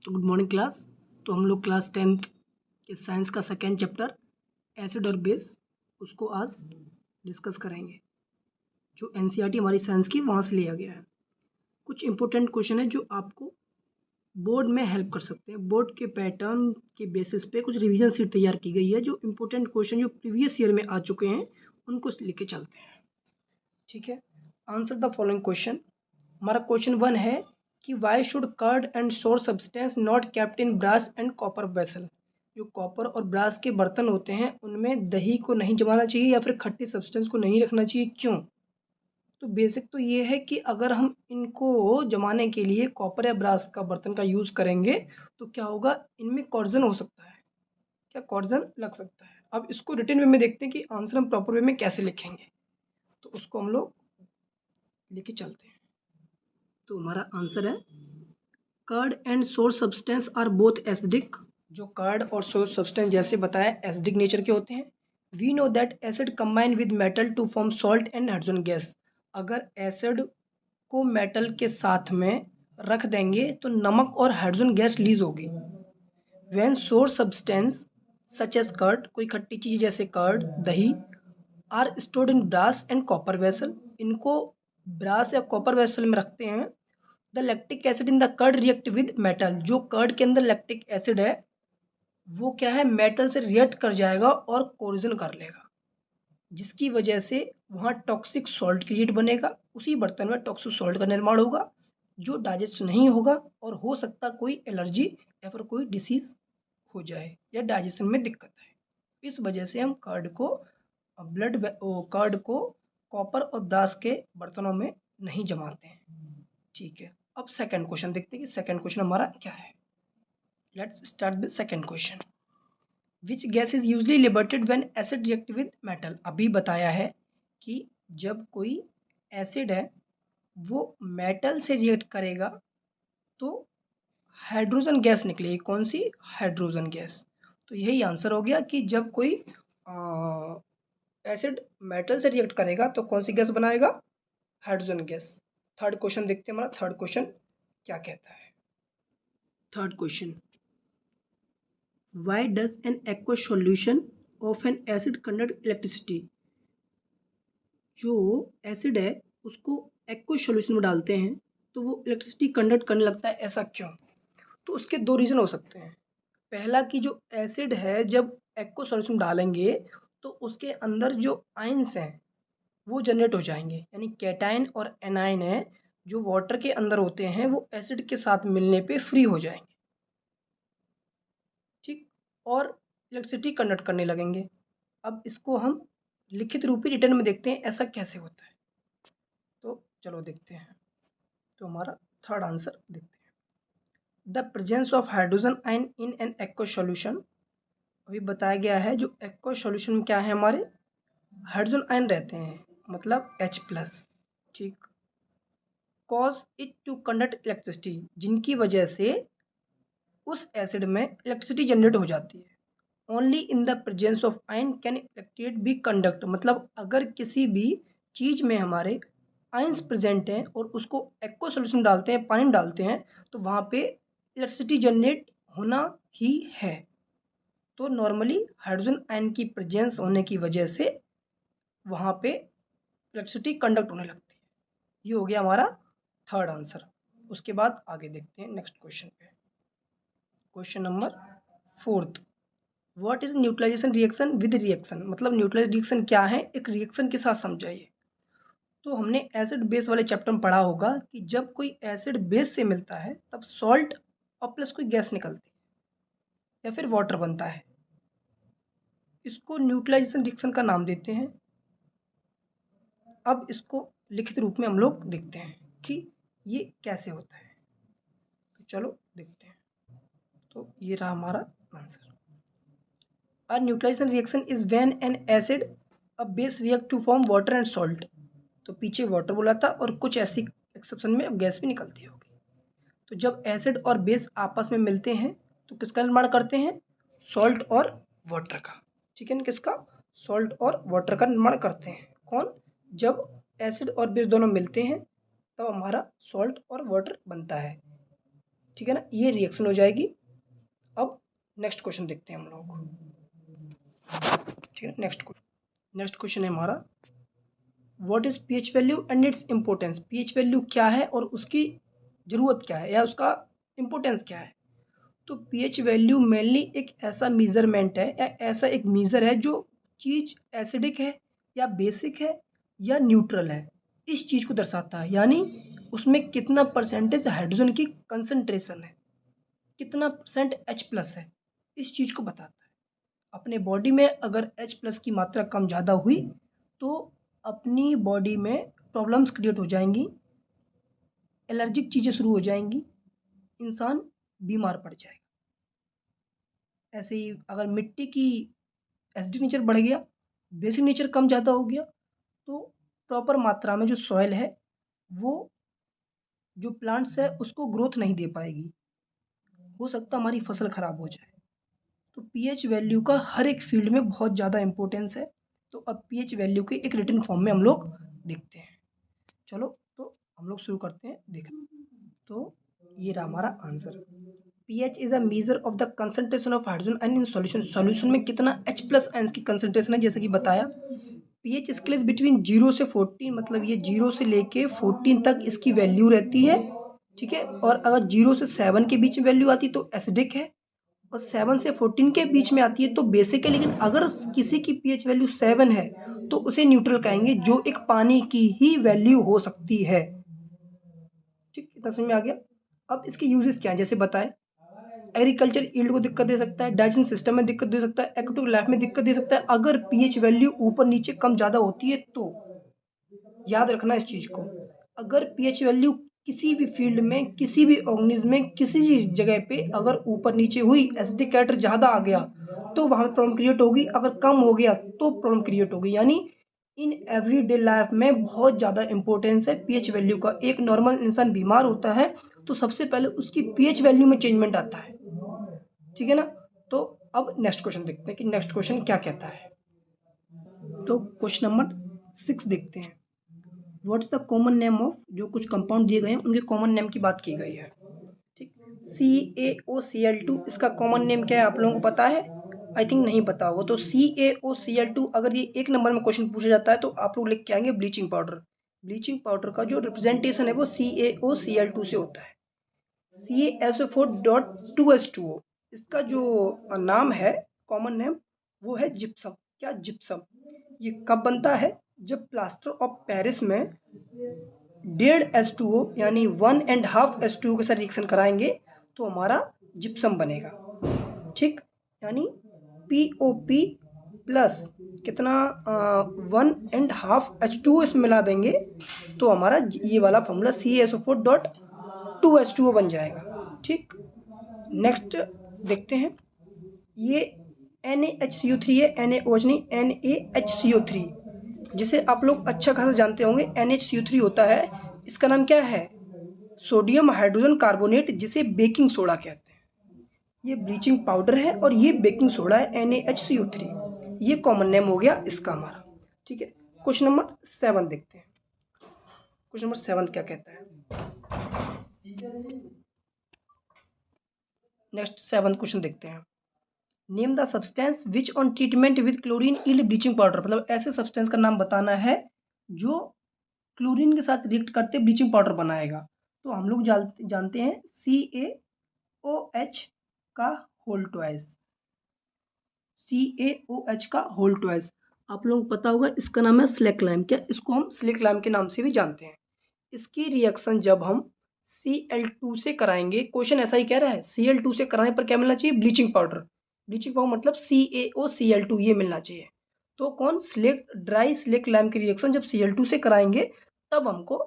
तो good morning class. तो हम लोग क्लास 10th के साइंस का सेकेंड चैप्टर एसिड और बेस उसको आज डिस्कस करेंगे, जो एनसीईआरटी हमारी साइंस की वहाँ से लिया गया है। कुछ इंपॉर्टेंट क्वेश्चन है जो आपको बोर्ड में हेल्प कर सकते हैं। बोर्ड के पैटर्न के बेसिस पे कुछ रिवीजन सीट तैयार की गई है, जो इंपॉर्टेंट क्वेश्चन जो प्रीवियस ईयर में आ चुके हैं उनको लेके चलते हैं। ठीक है, आंसर द फॉलोइंग क्वेश्चन। हमारा क्वेश्चन 1 है कि why should curd and sour substance not kept in brass and copper vessel. जो कॉपर और ब्रास के बर्तन होते हैं उनमें दही को नहीं जमाना चाहिए या फिर खट्टी सब्सटेंस को नहीं रखना चाहिए, क्यों? तो बेसिक तो ये है कि अगर हम इनको जमाने के लिए कॉपर या ब्रास का बर्तन का यूज़ करेंगे तो क्या होगा, इनमें कॉर्जन हो सकता है। क्या कॉर्जन लग सकता है? अब इसको रिटन वे में देखते हैं कि आंसर हम प्रॉपर वे में कैसे लिखेंगे, तो उसको हम लोग लेके चलते हैं। तो हमारा आंसर है curd and sour substance are both acidic. जो कर्ड और सोर सब्सटेंस जैसे बताया एसिडिक नेचर के होते हैं। We know that acid combine with metal to form salt and hydrogen gas. अगर एसिड को मेटल के साथ में रख देंगे तो नमक और हाइड्रोजन गैस रिलीज होगी। When sour substance such as curd, कोई खट्टी चीज़ जैसे कर्ड, दही, are stored in brass and copper vessel, इनको ब्रास या कॉपर वेसल में रखते हैं। The lactic acid in the curd react with metal. जो कर्ड के अंदर लैक्टिक एसिड है वो क्या है, मेटल से रिएक्ट कर जाएगा और कोरिजन कर लेगा, जिसकी वजह से वहाँ टॉक्सिक सॉल्ट क्रिएट बनेगा। उसी बर्तन में टॉक्सिक सॉल्ट का निर्माण होगा जो डाइजेस्ट नहीं होगा और हो सकता कोई एलर्जी या फिर कोई डिसीज हो जाए या डाइजेशन में दिक्कत है। इस वजह से हम कर्ड को कॉपर और ब्रास के बर्तनों में नहीं जमाते हैं। ठीक है, अब सेकंड क्वेश्चन देखते हैं कि सेकंड क्वेश्चन हमारा क्या है। Let's start with second question. Which gas is usually liberated when acid react with metal. अभी बताया है कि जब कोई एसिड है वो मेटल से रिएक्ट करेगा तो हाइड्रोजन गैस निकलेगी। कौन सी? Hydrogen gas. तो यही आंसर हो गया कि जब कोई एसिड मेटल से रिएक्ट करेगा तो कौन सी गैस बनाएगा? Hydrogen gas. थर्ड क्वेश्चन देखते हैं, हमारा थर्ड क्वेश्चन क्या कहता है। Third question, why does an aqueous solution of an acid conduct electricity। जो एसिड है उसको एक्वस सॉल्यूशन में डालते हैं तो वो इलेक्ट्रिसिटी कंडक्ट करने लगता है, ऐसा क्यों? तो उसके दो रीज़न हो सकते हैं। पहला कि जो एसिड है जब एक्वस सॉल्यूशन डालेंगे तो उसके अंदर जो आयंस हैं वो जनरेट हो जाएंगे, यानी कैटायन और एनायन है जो वाटर के अंदर होते हैं वो एसिड के साथ मिलने पे फ्री हो जाएंगे, ठीक, और इलेक्ट्रिसिटी कंडक्ट करने लगेंगे। अब इसको हम लिखित रूप में रिटर्न में देखते हैं ऐसा कैसे होता है, तो चलो देखते हैं। तो हमारा थर्ड आंसर देखते हैं। The presence of hydrogen ion in an aqueous solution. अभी बताया गया है जो एक्वस सॉल्यूशन में क्या है, हमारे हाइड्रोजन आयन रहते हैं, मतलब H+, ठीक, cause it to conduct electricity, जिनकी वजह से उस एसिड में इलेक्ट्रिसिटी जनरेट हो जाती है। Only in the presence of ion can electricity be conduct, मतलब अगर किसी भी चीज़ में हमारे आयंस प्रेजेंट हैं और उसको एक्वा सॉल्यूशन डालते हैं, पानी डालते हैं, तो वहाँ पे इलेक्ट्रिसिटी जनरेट होना ही है। तो नॉर्मली हाइड्रोजन आयन की प्रेजेंस होने की वजह से वहाँ पे इलेक्ट्रिसिटी कंडक्ट होने लगती है। ये हो गया हमारा थर्ड आंसर। उसके बाद आगे देखते हैं नेक्स्ट क्वेश्चन पे। Question number fourth, what is neutralization reaction with reaction. मतलब न्यूट्रलाइज रिएक्शन क्या है, एक रिएक्शन के साथ समझाइए। तो हमने एसिड बेस वाले चैप्टर में पढ़ा होगा कि जब कोई एसिड बेस से मिलता है तब सॉल्ट और प्लस कोई गैस निकलती है या फिर वाटर बनता है। इसको न्यूट्रलाइजेशन रिएक्शन का नाम देते हैं। अब इसको लिखित रूप में हम लोग देखते हैं कि ये कैसे होता है, तो चलो देखते हैं। तो ये रहा हमारा answer. A neutralization reaction is when an acid a base react to form water and salt। तो पीछे वाटर बोला था और कुछ ऐसी एक्सेप्शन में गैस भी निकलती होगी। तो जब एसिड और बेस आपस में मिलते हैं तो किसका निर्माण करते हैं? सॉल्ट और वाटर का। ठीक है ना, किसका? सॉल्ट और वाटर का निर्माण करते हैं। कौन? जब एसिड और बेस दोनों मिलते हैं तब हमारा सॉल्ट और वाटर बनता है। ठीक है ना, ये रिएक्शन हो जाएगी। अब नेक्स्ट क्वेश्चन देखते हैं हम लोग, ठीक है। नेक्स्ट क्वेश्चन है हमारा, what is pH value and its importance. PH value क्या है और उसकी ज़रूरत क्या है या उसका इंपॉर्टेंस क्या है। तो पीएच वैल्यू मेनली एक ऐसा मेजरमेंट है या ऐसा एक मीज़र है जो चीज़ एसिडिक है या बेसिक है या न्यूट्रल है, इस चीज़ को दर्शाता है। यानी उसमें कितना परसेंटेज हाइड्रोजन की कंसंट्रेशन है, कितना परसेंट H प्लस है, इस चीज़ को बताता है। अपने बॉडी में अगर H प्लस की मात्रा कम ज़्यादा हुई तो अपनी बॉडी में प्रॉब्लम्स क्रिएट हो जाएंगी, एलर्जिक चीज़ें शुरू हो जाएंगी, इंसान बीमार पड़ जाएगा। ऐसे ही अगर मिट्टी की एसिडिक नेचर बढ़ गया, बेसिक नेचर कम ज़्यादा हो गया, तो प्रॉपर मात्रा में जो सॉइल है वो जो प्लांट्स है उसको ग्रोथ नहीं दे पाएगी, हो सकता हमारी फसल ख़राब हो जाए। तो पीएच वैल्यू का हर एक फील्ड में बहुत ज़्यादा इंपॉर्टेंस है। तो अब पीएच वैल्यू के एक रिटन फॉर्म में हम लोग देखते हैं। चलो तो हम लोग शुरू करते हैं देखना। तो ये रहा हमारा answer, pH is a measure of the concentration of hydrogen ion in solution. Solution में कितना H प्लस आयंस की कंसंट्रेशन है, जैसे कि बताया। पीएच स्केल बिटवीन 0 से 14, मतलब ये 0 से लेके 14 तक इसकी वैल्यू रहती है, ठीक है। और अगर 0 से 7 के बीच में वैल्यू आती है तो एसिडिक है, और 7 से 14 के बीच में आती है तो बेसिक है। लेकिन अगर किसी की पीएच वैल्यू 7 है तो उसे न्यूट्रल कहेंगे, जो एक पानी की ही वैल्यू हो सकती है, ठीक। इतना समझ में आ गया। अब इसके यूजेस क्या है, जैसे बताएं, एग्रीकल्चर यील्ड को दिक्कत दे सकता है, डाइजेशन सिस्टम में दिक्कत दे सकता है, एक्टिव लाइफ में दिक्कत दे सकता है अगर पीएच वैल्यू ऊपर नीचे कम ज़्यादा होती है तो। याद रखना इस चीज़ को, अगर पीएच वैल्यू किसी भी फील्ड में, किसी भी ऑर्गेनिज्म में, किसी भी जगह पे अगर ऊपर नीचे हुई, एसिडिक कैरेक्टर ज़्यादा आ गया तो वहाँ पर प्रॉब्लम क्रिएट होगी, अगर कम हो गया तो प्रॉब्लम क्रिएट होगी। यानी इन एवरीडे लाइफ में बहुत ज़्यादा इंपॉर्टेंस है पीएच वैल्यू का। एक नॉर्मल इंसान बीमार होता है तो सबसे पहले उसकी पीएच वैल्यू में चेंजमेंट आता है, ठीक है ना। तो अब नेक्स्ट क्वेश्चन देखते हैं कि नेक्स्ट क्वेश्चन क्या कहता है। तो क्वेश्चन नंबर 6 देखते हैं, what is the common name of, जो कुछ कंपाउंड दिए गए हैं उनके कॉमन नेम की बात की गई है, ठीक। CaOCl2 इसका कॉमन नेम क्या है, आप लोगों को पता है? आई थिंक नहीं पता होगा। तो CaOCl2 अगर ये एक नंबर में क्वेश्चन पूछा जाता है तो आप लोग लिख के आएंगे ब्लीचिंग पाउडर। ब्लीचिंग पाउडर का जो रिप्रेजेंटेशन है वो CaOCl2 से होता है। CaSO4.2H2O इसका जो नाम है, कॉमन नेम, वो है जिप्सम। क्या? जिप्सम। ये कब बनता है? जब प्लास्टर ऑफ पेरिस में 1.5 H2O यानी 1.5 H2O के साथ रिएक्शन कराएंगे तो हमारा जिप्सम बनेगा, ठीक। यानी POP प्लस कितना 1.5 H2O इसमें मिला देंगे तो हमारा ये वाला फॉर्मूला CaSO4.2H2O बन जाएगा, ठीक। नेक्स्ट देखते हैं, ये NaHCO3 है, NaOH नहीं, NaHCO3, जिसे आप लोग अच्छा खासा जानते होंगे। NaHCO3 होता है, इसका नाम क्या है? सोडियम हाइड्रोजन कार्बोनेट, जिसे बेकिंग सोडा कहते हैं। ये ब्लीचिंग पाउडर है और ये बेकिंग सोडा है, NaHCO3। ये कॉमन नेम हो गया इसका हमारा, ठीक है। क्वेश्चन नंबर 7 देखते हैं। क्वेश्चन नंबर 7 क्या कहता है, नेक्स्ट 7 क्वेश्चन देखते हैं। Name the substance which on treatment with chlorine yield bleaching powder, मतलब ऐसे सब्सटेंस का नाम बताना है जो क्लोरीन के साथ रिएक्ट करते ब्लीचिंग पाउडर बनाएगा। तो हम लोग जानते हैं CaOH का होल ट्वाइस, CaOH का होल ट्वाइस। आप लोगों को पता होगा इसका नाम है स्लेक लाइम। क्या? इसको हम स्लेक लाइम के नाम से भी जानते हैं। इसकी रिएक्शन जब हम Cl2 से कराएंगे, क्वेश्चन ऐसा ही कह रहा है, Cl2 से कराने पर क्या मिलना चाहिए? Bleaching powder. ब्लीचिंग पाउडर मतलब CaOCl2 ये मिलना चाहिए। तो कौन? स्लेक, ड्राई स्लेक लाइम की रिएक्शन जब Cl2 से कराएंगे तब हमको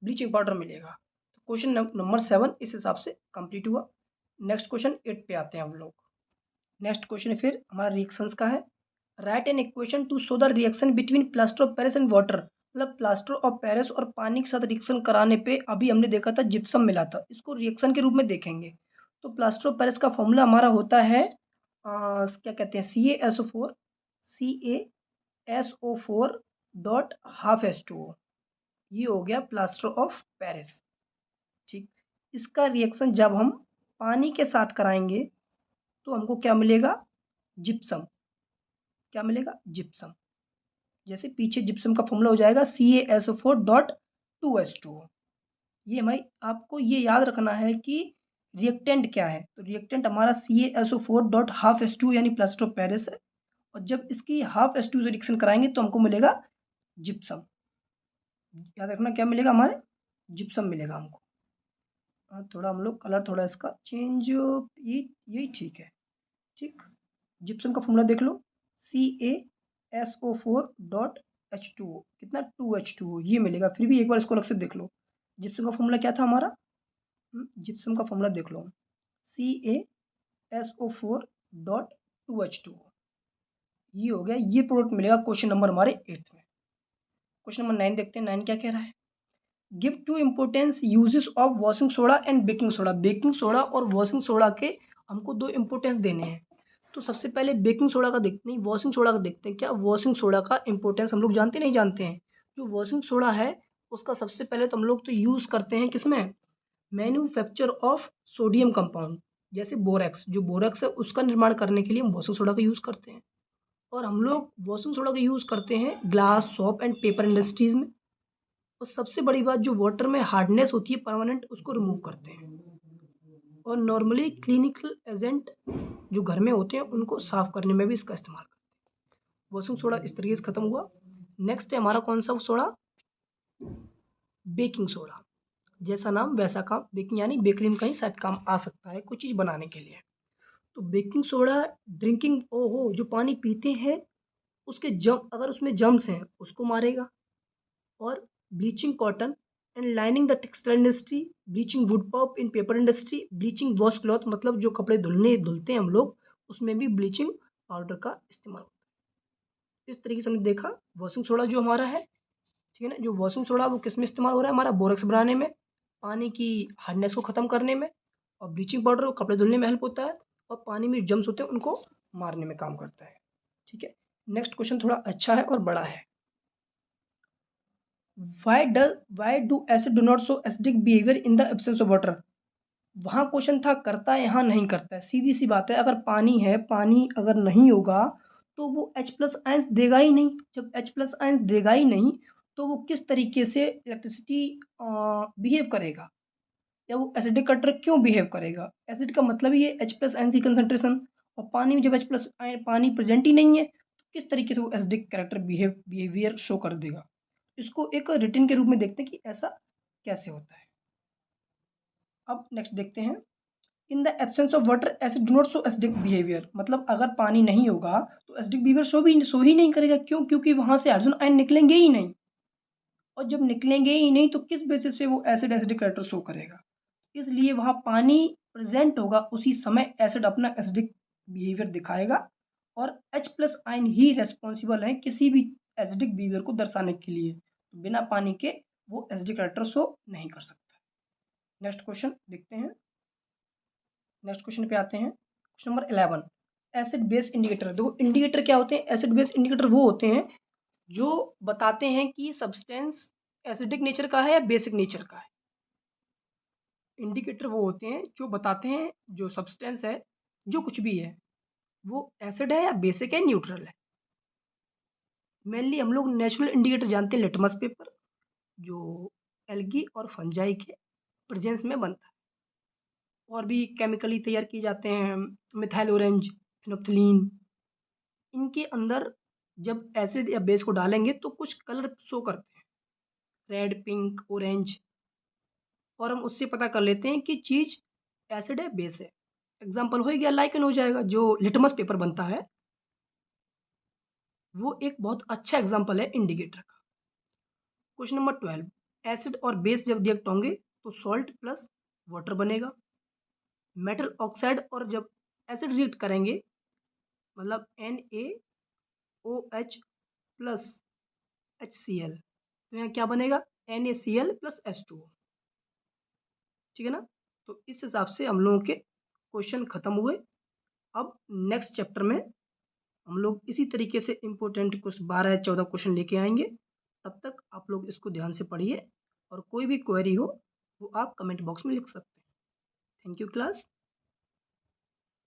ब्लीचिंग पाउडर मिलेगा। तो क्वेश्चन नंबर 7 इस हिसाब से कंप्लीट हुआ। नेक्स्ट क्वेश्चन 8 पे आते हैं हम लोग। नेक्स्ट क्वेश्चन फिर हमारा रिएक्शंस का है, right an equation two show the reaction between plaster of Paris and water. मतलब प्लास्टर ऑफ पेरिस और पानी के साथ रिएक्शन कराने पे अभी हमने देखा था जिप्सम मिला था, इसको रिएक्शन के रूप में देखेंगे। तो प्लास्टर ऑफ पेरिस का फॉर्मूला हमारा होता है क्या कहते हैं, CaSO4.12H2O। ये हो गया प्लास्टर ऑफ पेरिस, ठीक। इसका रिएक्शन जब हम पानी के साथ कराएंगे तो हमको क्या मिलेगा, जिप्सम। क्या मिलेगा, जिप्सम। जैसे पीछे जिप्सम का फॉर्मूला हो जाएगा CaSO4.2H2O। ये भाई आपको ये याद रखना है कि रिएक्टेंट क्या है, तो रिएक्टेंट हमारा CaSO4.12H2 यानी प्लास्टर ऑफ पेरिस है, और जब इसकी हाफ H2 से रिएक्शन कराएंगे तो हमको मिलेगा जिप्सम। याद रखना क्या मिलेगा, हमारे जिप्सम मिलेगा हमको। थोड़ा हम लोग कलर थोड़ा इसका चेंज, ये यही ठीक है, ठीक। जिप्सम का फॉर्मूला देख लो, CaSO4.H2O, कितना 2H2O, ये मिलेगा। फिर भी एक बार इसको अलग से देख लो, जिप्सम का फॉर्मूला क्या था हमारा, जिप्सम का फॉर्मूला देख लो, CaSO4.2H2O, ये हो गया। ये प्रोडक्ट मिलेगा क्वेश्चन नंबर हमारे 8 में। क्वेश्चन नंबर 9 देखते हैं, 9 क्या कह रहा है। Give two importance uses of washing soda and baking soda. Baking soda और वॉशिंग सोडा के हमको 2 इम्पोर्टेंस देने हैं। तो सबसे पहले बेकिंग सोडा का देखते हैं, वॉशिंग सोडा का देखते हैं। क्या वॉशिंग सोडा का इम्पोर्टेंस हम लोग जानते नहीं जानते हैं। जो वॉशिंग सोडा है उसका सबसे पहले तो हम लोग तो यूज़ करते हैं किसमें, मैन्युफैक्चर ऑफ सोडियम कंपाउंड, जैसे बोरेक्स। जो बोरेक्स है उसका निर्माण करने के लिए हम वॉशिंग सोडा का यूज़ करते हैं। और हम लोग वॉशिंग सोडा का यूज़ करते हैं glass, shop and paper industries में। और सबसे बड़ी बात, जो वाटर में हार्डनेस होती है परमानेंट, उसको रिमूव करते हैं। और नॉर्मली क्लिनिकल एजेंट जो घर में होते हैं उनको साफ करने में भी इसका इस्तेमाल करते हैं। वॉशिंग सोडा इस तरीके से ख़त्म हुआ। नेक्स्ट है हमारा कौन सा सोडा, बेकिंग सोडा। जैसा नाम वैसा काम, बेकिंग यानी बेकरी में कहीं शायद काम आ सकता है कुछ चीज़ बनाने के लिए। तो बेकिंग सोडा ड्रिंकिंग, ओहो, जो पानी पीते हैं उसके अगर उसमें जर्म्स हैं उसको मारेगा। और bleaching cotton and lining the textile industry, bleaching wood pulp in paper industry, bleaching wash cloth, मतलब जो कपड़े धुलते हैं हम लोग उसमें भी ब्लीचिंग पाउडर का इस्तेमाल होता है। इस तरीके से हमने देखा वॉशिंग सोडा जो हमारा है, ठीक है ना। जो वॉशिंग सोडा वो किस में इस्तेमाल हो रहा है, हमारा बोरेक्स बनाने में, पानी की हार्डनेस को ख़त्म करने में, और ब्लीचिंग पाउडर कपड़े धुलने में हेल्प होता है, और पानी में जम्स होते हैं उनको मारने में काम करता है, ठीक है। नेक्स्ट क्वेश्चन थोड़ा अच्छा है और बड़ा है। why do acid do not show acidic behavior in the absence of water। वहाँ क्वेश्चन था करता है, यहाँ नहीं करता है। सीधी सी बात है, अगर पानी है, पानी अगर नहीं होगा तो वो H प्लस आयंस देगा ही नहीं। जब H प्लस आयंस देगा ही नहीं तो वो किस तरीके से इलेक्ट्रिसिटी बिहेव करेगा, या वो एसिडिक कटर क्यों बिहेव करेगा। एसिड का मतलब ही है H प्लस आयंस की कंसंट्रेशन, और पानी में जब H प्लस पानी प्रेजेंट ही नहीं है तो किस तरीके से वो एसिडिक कैरेक्टर बिहेवियर शो कर देगा। इसको एक रिटन के रूप में देखते हैं कि ऐसा कैसे होता है। अब नेक्स्ट देखते हैं, in the absence of water acid do not show acidic behaviour. मतलब अगर पानी नहीं होगा तो एसिडिक बिहेवियर शो ही नहीं करेगा। क्यों, क्योंकि वहां से हाइड्रोजन आयन निकलेंगे ही नहीं, और जब निकलेंगे ही नहीं तो किस बेसिस पे वो एसिडिक कैरेक्टर शो करेगा। इसलिए वहां पानी प्रेजेंट होगा उसी समय एसिड अपना एसिडिक बिहेवियर दिखाएगा, और H प्लस आयन ही रेस्पॉन्सिबल है किसी भी एसिडिक बिहेवियर को दर्शाने के लिए। बिना पानी के वो एसिडिक कैरेक्टर शो नहीं कर सकता। नेक्स्ट क्वेश्चन देखते हैं, नेक्स्ट क्वेश्चन पे आते हैं। Question number 11, acid base indicator. देखो इंडिकेटर क्या होते हैं, एसिड बेस इंडिकेटर वो होते हैं जो बताते हैं कि सब्सटेंस एसिडिक नेचर का है या बेसिक नेचर का है। इंडिकेटर वो होते हैं जो बताते हैं जो सब्सटेंस है, जो कुछ भी है, वो एसिड है या बेसिक है, न्यूट्रल है। मेनली हम लोग नेचुरल इंडिकेटर जानते हैं, लिटमस पेपर, जो एल्गी और फंजाई के प्रेजेंस में बनता है। और भी केमिकली तैयार किए जाते हैं, मिथाइल ऑरेंज, फिनोक्थिलीन। इनके अंदर जब एसिड या बेस को डालेंगे तो कुछ कलर शो करते हैं, रेड, पिंक, ऑरेंज, और हम उससे पता कर लेते हैं कि चीज़ एसिड है बेस है। एग्जाम्पल हो गया लाइकन हो जाएगा, जो लिटमस पेपर बनता है वो एक बहुत अच्छा एग्जाम्पल है इंडिकेटर का। क्वेश्चन नंबर 12, एसिड और बेस जब रिएक्ट होंगे तो सॉल्ट प्लस वाटर बनेगा। मेटल ऑक्साइड और जब एसिड रिएक्ट करेंगे मतलब NaOH प्लस HCl, तो यहाँ क्या बनेगा, NaCl प्लस H2O, ठीक है ना। तो इस हिसाब से हम लोगों के क्वेश्चन खत्म हुए। अब नेक्स्ट चैप्टर में हम लोग इसी तरीके से इम्पोर्टेंट कुछ 12 या 14 क्वेश्चन लेके आएंगे। तब तक आप लोग इसको ध्यान से पढ़िए, और कोई भी क्वेरी हो वो आप कमेंट बॉक्स में लिख सकते हैं। Thank you class.